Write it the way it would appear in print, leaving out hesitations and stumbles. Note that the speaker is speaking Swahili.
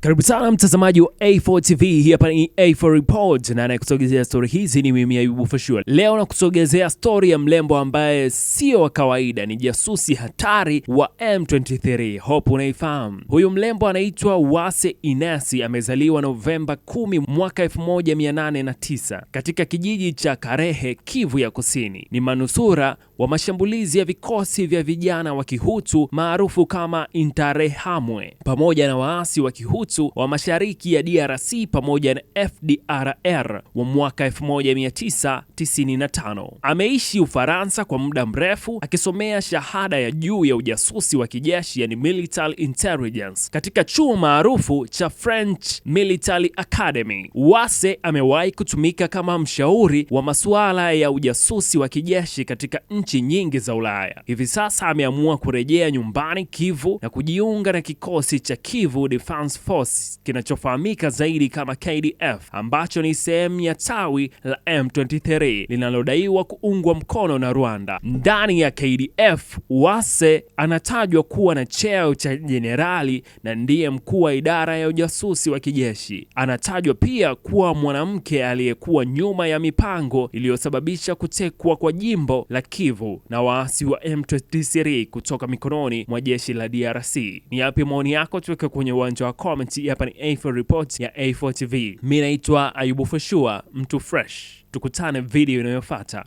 Karibu sana mtazamaji wa A4 TV, hii hapa ni A4 Report na anayekusogezea story hizi ni mimi Ayubu Fashua. Leo nakusogezea story ya mlembo ambaye sio wa kawaida, ni jasusi hatari wa M23. Hope unaifahamu. Huyu mlembo anaitwa Uwase Inesi, amezaliwa Novemba 10 mwaka 1809 katika kijiji cha Karehe, Kivu ya Kusini. Ni manusura wa mashambulizi ya vikosi vya vijana wa Kihutu maarufu kama Interahamwe pamoja na waasi wa Kihutu wa mashariki ya DRC pamoja na FDLR wa mwaka 1995. Ameishi Ufaransa kwa muda mrefu akisomea shahada ya juu ya ujasusi wa kijeshi, yani military intelligence, katika chuo maarufu cha French Military Academy. Uwase amewahi kutumika kama mshauri wa masuala ya ujasusi wa kijeshi katika nchi nyingi za Ulaya. Hivi sasa ameamua kurejea nyumbani Kivu na kujiunga na kikosi cha Kivu Defense Force kinachofahamika zaidi kama KDF, ambacho ni sehemu ya tawi la M23 linalodaiwa kuungwa mkono na Rwanda. Ndani ya KDF, Uwase anatajwa kuwa na cheo cha jenerali na ndiye mkuu wa idara ya ujasusi wa kijeshi. Anatajwa pia kuwa mwanamke aliyekuwa nyuma ya mipango iliyosababisha kutekwa kwa jimbo la Kivu na waasi wa M23 kutoka mikononi mwa jeshi la DRC. Ni yapi maoni yako? Tuweke kwenye uwanja wa comment. Hapa ni A4 Report ya A4 TV. Mimi naitwa Ayubu Fashua, mtu fresh. Tukutane video inayofuata.